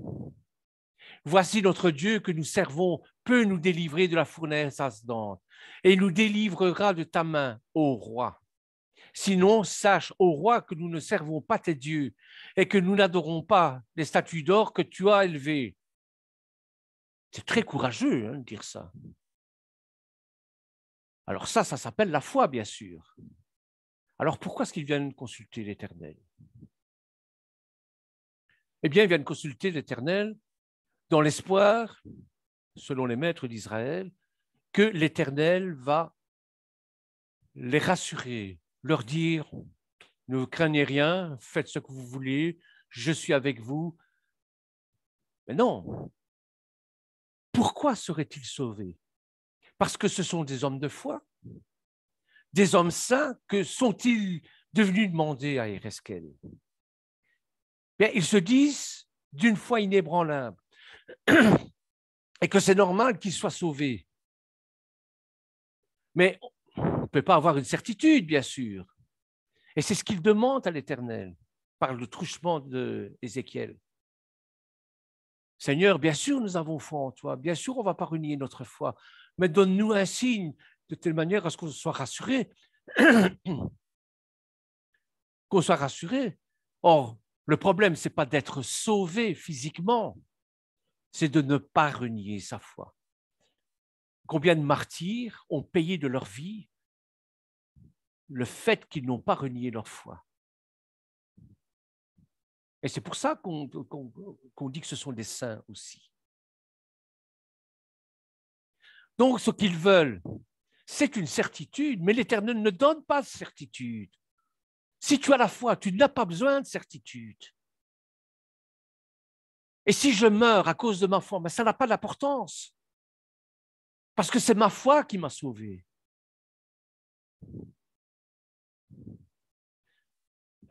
Voici notre Dieu que nous servons peut nous délivrer de la fournaise ardente et nous délivrera de ta main, ô roi. Sinon, sache, ô roi, que nous ne servons pas tes dieux et que nous n'adorons pas les statues d'or que tu as élevées. C'est très courageux de dire ça. Alors ça s'appelle la foi, bien sûr. Alors pourquoi est-ce qu'ils viennent consulter l'Éternel? Eh bien, ils viennent consulter l'Éternel dans l'espoir, selon les maîtres d'Israël, que l'Éternel va les rassurer, leur dire, ne craignez rien, faites ce que vous voulez, je suis avec vous. Mais non. Pourquoi seraient-ils sauvés? Parce que ce sont des hommes de foi, des hommes saints. Que sont-ils devenus demander à Ereskel? Bien, ils se disent d'une foi inébranlable et que c'est normal qu'ils soient sauvés. Mais on ne peut pas avoir une certitude, bien sûr. Et c'est ce qu'ils demandent à l'Éternel par le truchement d'Ézéchiel. Seigneur, bien sûr, nous avons foi en toi. Bien sûr, on ne va pas renier notre foi. Mais donne-nous un signe de telle manière à ce qu'on soit rassuré. Qu'on soit rassuré. Or, le problème, ce n'est pas d'être sauvé physiquement, c'est de ne pas renier sa foi. Combien de martyrs ont payé de leur vie le fait qu'ils n'ont pas renié leur foi? Et c'est pour ça qu'on dit que ce sont des saints aussi. Donc, ce qu'ils veulent, c'est une certitude, mais l'Éternel ne donne pas de certitude. Si tu as la foi, tu n'as pas besoin de certitude. Et si je meurs à cause de ma foi, mais ça n'a pas d'importance. Parce que c'est ma foi qui m'a sauvé.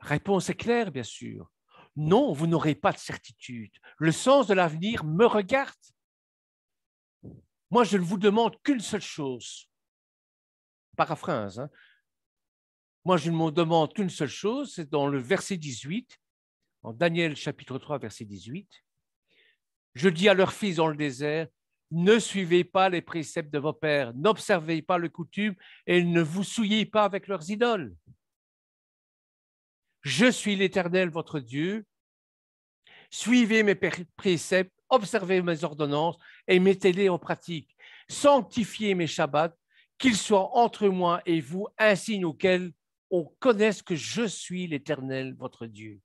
La réponse est claire, bien sûr. Non, vous n'aurez pas de certitude. Le sens de l'avenir me regarde. Moi, je ne vous demande qu'une seule chose. Paraphrase. Moi, je ne me demande qu'une seule chose, c'est dans le verset 18, en Daniel chapitre 3, verset 18. Je dis à leurs fils dans le désert, ne suivez pas les préceptes de vos pères, n'observez pas le coutume et ne vous souillez pas avec leurs idoles. Je suis l'Éternel, votre Dieu. Suivez mes préceptes, observez mes ordonnances et mettez-les en pratique. Sanctifiez mes Shabbats, qu'ils soient entre moi et vous un signe auquel on connaisse que je suis l'Éternel, votre Dieu.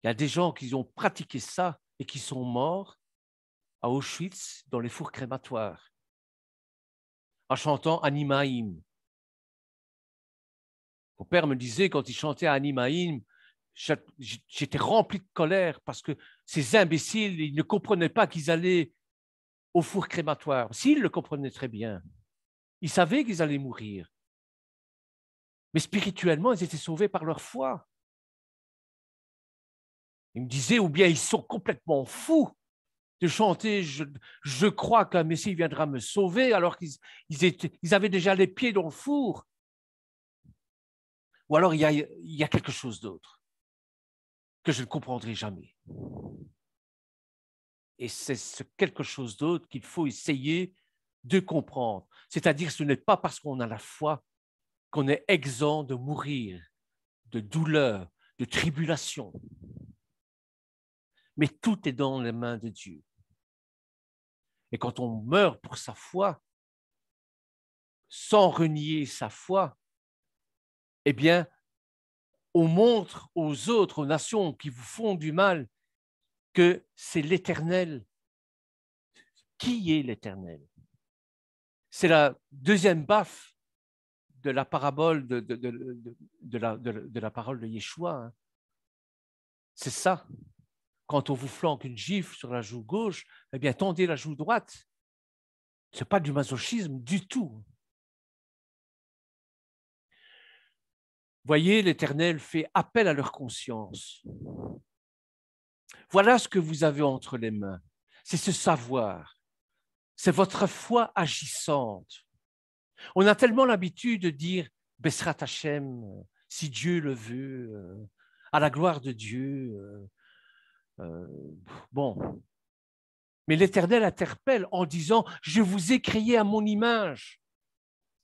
Il y a des gens qui ont pratiqué ça et qui sont morts à Auschwitz dans les fours crématoires en chantant Animaïm. Mon père me disait, quand il chantait Animaïm, j'étais rempli de colère parce que ces imbéciles, ils ne comprenaient pas qu'ils allaient au four crématoire. S'ils le comprenaient très bien, ils savaient qu'ils allaient mourir. Mais spirituellement, ils étaient sauvés par leur foi. Ils me disaient, ou bien ils sont complètement fous de chanter « Je crois qu'un Messie viendra me sauver » alors qu'ils avaient déjà les pieds dans le four. Ou alors il y a quelque chose d'autre que je ne comprendrai jamais. Et c'est ce quelque chose d'autre qu'il faut essayer de comprendre. C'est-à-dire que ce n'est pas parce qu'on a la foi qu'on est exempt de mourir, de douleur, de tribulation. Mais tout est dans les mains de Dieu. Et quand on meurt pour sa foi, sans renier sa foi, eh bien, on montre aux autres, aux nations qui vous font du mal, que c'est l'Éternel. Qui est l'Éternel? C'est la deuxième baffe de la parabole de la parole de Yeshua. C'est ça. Quand on vous flanque une gifle sur la joue gauche, eh bien, tendez la joue droite. Ce n'est pas du masochisme du tout. Voyez, l'Éternel fait appel à leur conscience. Voilà ce que vous avez entre les mains. C'est ce savoir. C'est votre foi agissante. On a tellement l'habitude de dire Besrat Hachem, si Dieu le veut, à la gloire de Dieu. Bon. Mais l'Éternel interpelle en disant, je vous ai créé à mon image.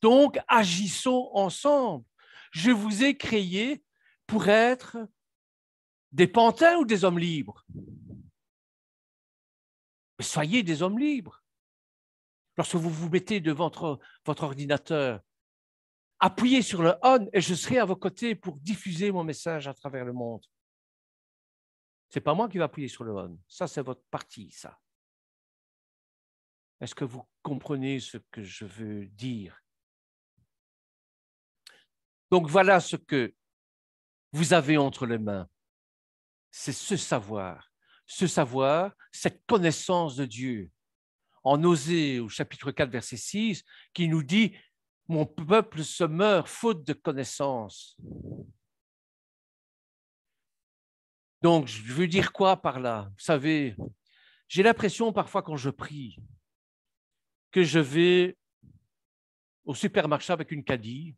Donc, agissons ensemble. Je vous ai créé pour être des pantins ou des hommes libres. Mais soyez des hommes libres. Lorsque vous vous mettez devant votre ordinateur, appuyez sur le on et je serai à vos côtés pour diffuser mon message à travers le monde. Ce n'est pas moi qui vais appuyer sur le on. Ça, c'est votre partie, ça. Est-ce que vous comprenez ce que je veux dire? Donc, voilà ce que vous avez entre les mains. C'est ce savoir, cette connaissance de Dieu. En Osée, au chapitre 4, verset 6, qui nous dit « Mon peuple se meurt faute de connaissance ». Donc, je veux dire quoi par là? Vous savez, j'ai l'impression parfois quand je prie que je vais au supermarché avec une caddie.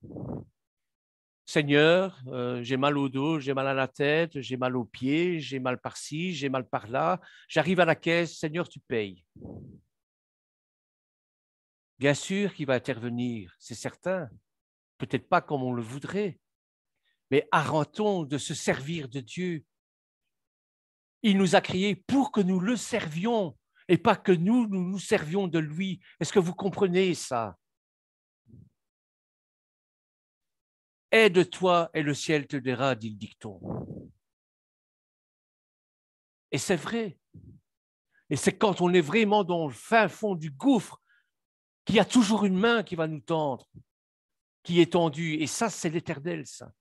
Seigneur, j'ai mal au dos, j'ai mal à la tête, j'ai mal aux pieds, j'ai mal par-ci, j'ai mal par-là. J'arrive à la caisse, Seigneur, tu payes. Bien sûr qu'il va intervenir, c'est certain. Peut-être pas comme on le voudrait, mais arrêtons de se servir de Dieu. Il nous a créés pour que nous le servions et pas que nous servions de lui. Est-ce que vous comprenez ça? Aide-toi et le ciel te dira, dit le dicton. Et c'est vrai. Et c'est quand on est vraiment dans le fin fond du gouffre qu'il y a toujours une main qui va nous tendre, qui est tendue. Et ça, c'est l'Éternel, ça.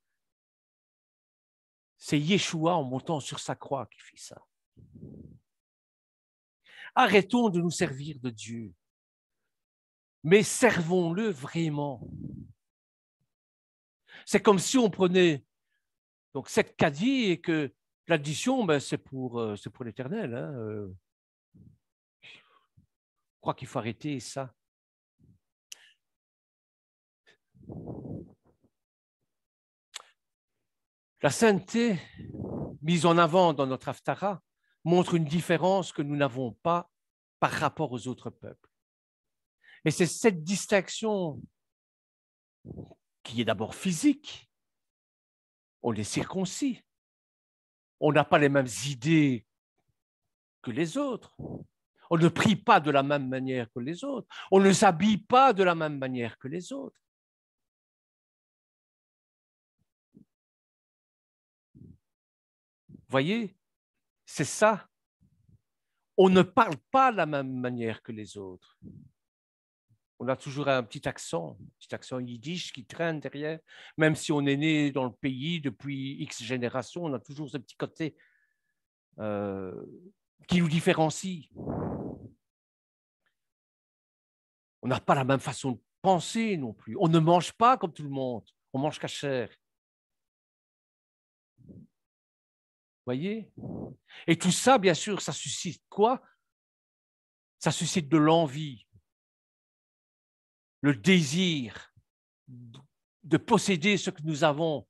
C'est Yeshua en montant sur sa croix qui fait ça. Arrêtons de nous servir de Dieu, mais servons-le vraiment. C'est comme si on prenait donc cette caddie et que l'addition, ben, c'est pour l'Éternel. Hein. Je crois qu'il faut arrêter ça. La sainteté mise en avant dans notre Haftara montre une différence que nous n'avons pas par rapport aux autres peuples. Et c'est cette distinction qui est d'abord physique. On est circoncis. On n'a pas les mêmes idées que les autres. On ne prie pas de la même manière que les autres. On ne s'habille pas de la même manière que les autres. Vous voyez, c'est ça. On ne parle pas de la même manière que les autres. On a toujours un petit accent yiddish qui traîne derrière. Même si on est né dans le pays depuis X générations, on a toujours ce petit côté qui nous différencie. On n'a pas la même façon de penser non plus. On ne mange pas comme tout le monde. On mange kasher. Vous voyez? Et tout ça, bien sûr, ça suscite quoi? Ça suscite de l'envie, le désir de posséder ce que nous avons.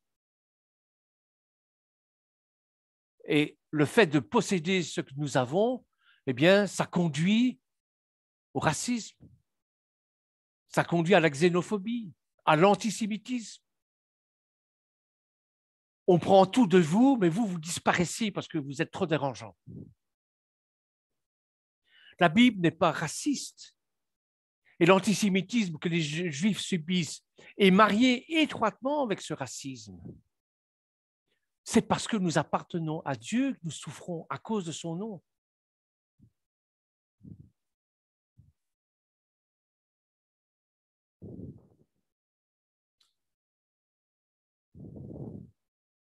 Et le fait de posséder ce que nous avons, eh bien, ça conduit au racisme, ça conduit à la xénophobie, à l'antisémitisme. On prend tout de vous, mais vous disparaissez parce que vous êtes trop dérangeant. La Bible n'est pas raciste. Et l'antisémitisme que les Juifs subissent est marié étroitement avec ce racisme. C'est parce que nous appartenons à Dieu que nous souffrons à cause de son nom.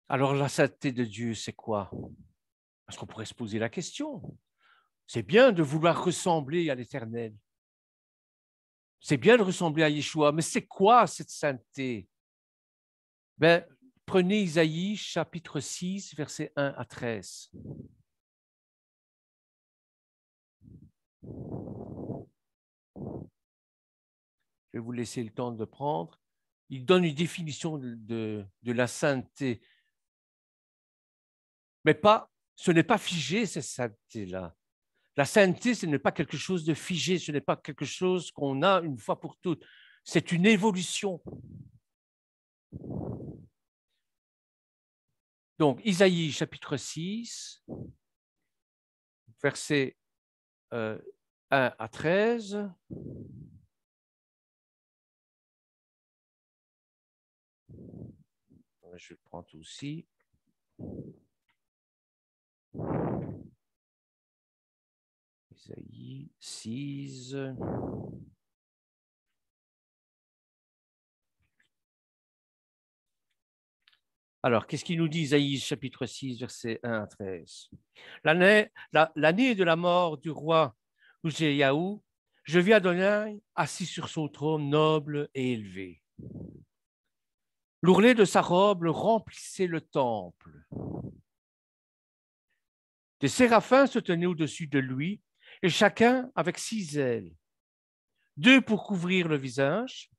Alors la sainteté de Dieu, c'est quoi? Parce qu'on pourrait se poser la question. C'est bien de vouloir ressembler à l'Éternel. C'est bien de ressembler à Yeshua, mais c'est quoi cette sainteté? Ben, prenez Isaïe chapitre 6, versets 1 à 13. Je vais vous laisser le temps de prendre. il donne une définition de la sainteté. Mais pas, ce n'est pas figé, cette sainteté-là. La sainteté, ce n'est pas quelque chose de figé, ce n'est pas quelque chose qu'on a une fois pour toutes. C'est une évolution. Donc, Isaïe chapitre 6, versets 1 à 13. Je prends tout aussi. Isaïe 6. Alors, qu'est-ce qu'il nous dit, Isaïe chapitre 6, versets 1 à 13? L'année de la mort du roi Uzziyahu, je vis Adonai assis sur son trône noble et élevé. L'ourlet de sa robe remplissait le temple. Des séraphins se tenaient au-dessus de lui, et chacun avec 6 ailes. 2 pour couvrir le visage,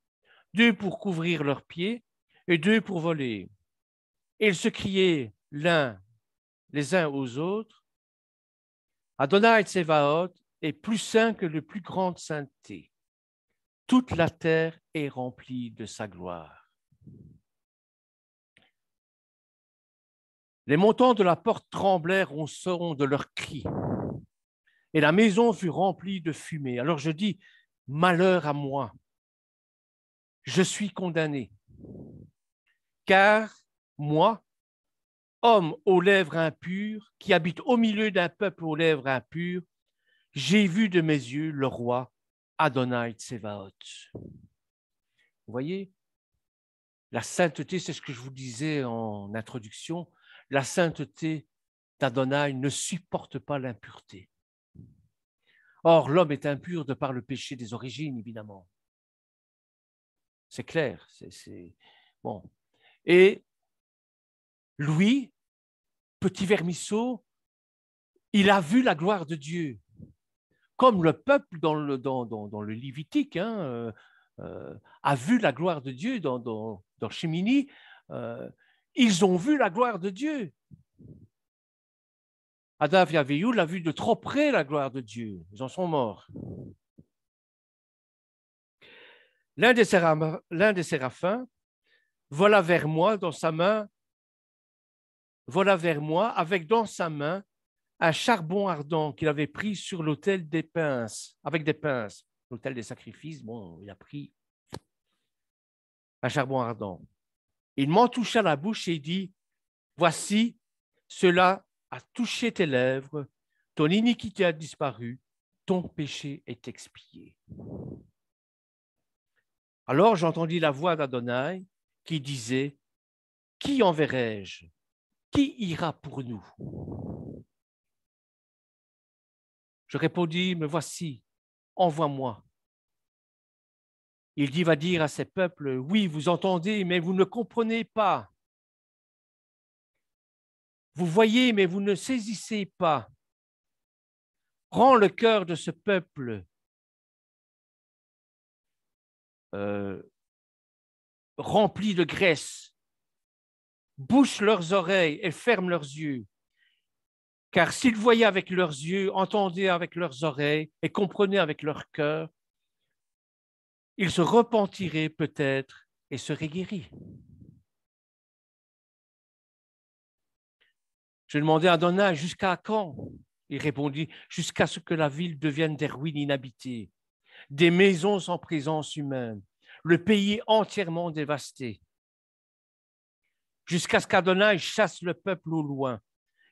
2 pour couvrir leurs pieds, et 2 pour voler. Et ils se criaient les uns aux autres, Adonai Tsevaot est plus saint que le plus grande sainteté. Toute la terre est remplie de sa gloire. Les montants de la porte tremblèrent au son de leurs cris, et la maison fut remplie de fumée. Alors je dis, malheur à moi, je suis condamné, car moi, homme aux lèvres impures, qui habite au milieu d'un peuple aux lèvres impures, j'ai vu de mes yeux le roi Adonai Tsevaot. Vous voyez, la sainteté, c'est ce que je vous disais en introduction, la sainteté d'Adonai ne supporte pas l'impureté. Or, l'homme est impur de par le péché des origines, évidemment. C'est clair, c'est bon. Et lui, petit vermisseau, il a vu la gloire de Dieu. Comme le peuple dans le Lévitique a vu la gloire de Dieu dans Shemini, ils ont vu la gloire de Dieu. Adav et Avihu l'a vu de trop près, la gloire de Dieu. Ils en sont morts. L'un des séraphins vola vers moi avec dans sa main un charbon ardent qu'il avait pris sur l'autel des pinces, avec des pinces. L'autel des sacrifices, bon, il a pris un charbon ardent. Il m'en toucha la bouche et dit, voici, cela a touché tes lèvres, ton iniquité a disparu, ton péché est expié. Alors j'entendis la voix d'Adonai qui disait, qui enverrai-je? Qui ira pour nous? Je répondis, me voici, envoie-moi. Il dit, va dire à ces peuples, oui, vous entendez, mais vous ne comprenez pas. Vous voyez, mais vous ne saisissez pas. Rends le cœur de ce peuple rempli de graisse. Bouche leurs oreilles et ferme leurs yeux. Car s'ils voyaient avec leurs yeux, entendaient avec leurs oreilles et comprenaient avec leur cœur, ils se repentiraient peut-être et seraient guéris. Je demandais à Adonai, jusqu'à quand? Il répondit, jusqu'à ce que la ville devienne des ruines inhabitées, des maisons sans présence humaine, le pays entièrement dévasté, jusqu'à ce qu'Adonai chasse le peuple au loin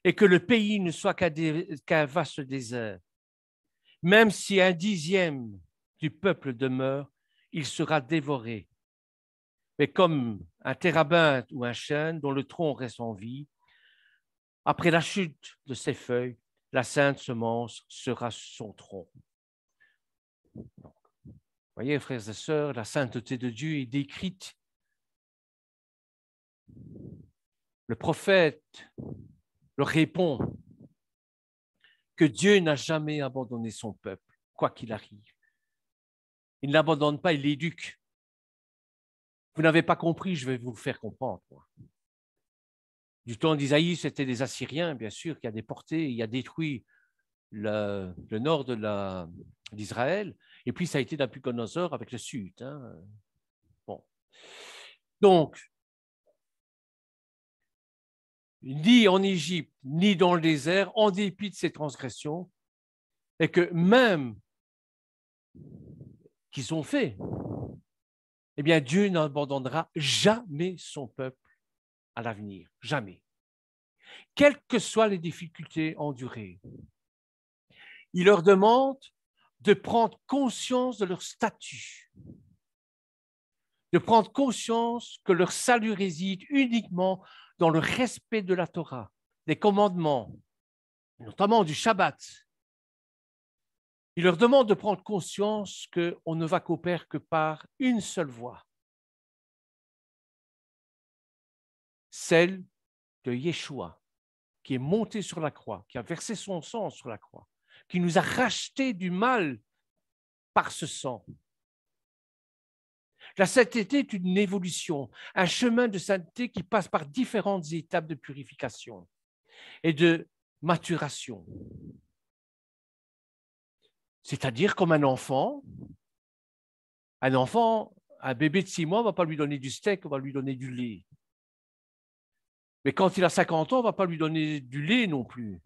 et que le pays ne soit qu'un vaste désert. Même si 1/10 du peuple demeure, il sera dévoré. Mais comme un térabinthe ou un chêne dont le tronc reste en vie, après la chute de ses feuilles, la sainte semence sera son tronc. Donc, vous voyez, frères et sœurs, la sainteté de Dieu est décrite. Le prophète leur répond que Dieu n'a jamais abandonné son peuple, quoi qu'il arrive. Il ne l'abandonne pas, il l'éduque. Vous n'avez pas compris, je vais vous le faire comprendre. Du temps d'Isaïe, c'était les Assyriens, bien sûr, qui a déporté, il a détruit le nord d'Israël, et puis ça a été Nabuchodonosor avec le sud. Hein. Bon. Donc, ni en Égypte, ni dans le désert, en dépit de ces transgressions, et que même qu'ils ont fait, eh bien, Dieu n'abandonnera jamais son peuple à l'avenir, jamais. Quelles que soient les difficultés endurées, il leur demande de prendre conscience de leur statut, de prendre conscience que leur salut réside uniquement dans le respect de la Torah, des commandements, notamment du Shabbat. Il leur demande de prendre conscience qu'on ne va qu'au Père que par une seule voie, celle de Yeshua, qui est monté sur la croix, qui a versé son sang sur la croix, qui nous a rachetés du mal par ce sang. La sainteté est une évolution, un chemin de sainteté qui passe par différentes étapes de purification et de maturation. C'est-à-dire comme un enfant, un bébé de 6 mois, on ne va pas lui donner du steak, on va lui donner du lait. Mais quand il a 50 ans, on ne va pas lui donner du lait non plus.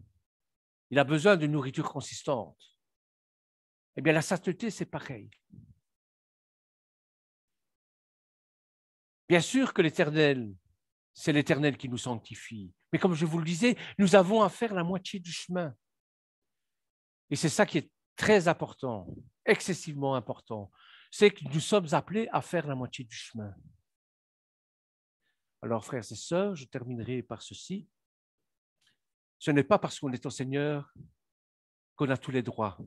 Il a besoin de nourriture consistante. Eh bien, la sainteté, c'est pareil. Bien sûr que l'Éternel, c'est l'Éternel qui nous sanctifie. Mais comme je vous le disais, nous avons à faire la moitié du chemin. Et c'est ça qui est très important, excessivement important. C'est que nous sommes appelés à faire la moitié du chemin. Alors, frères et sœurs, je terminerai par ceci. Ce n'est pas parce qu'on est au Seigneur qu'on a tous les droits.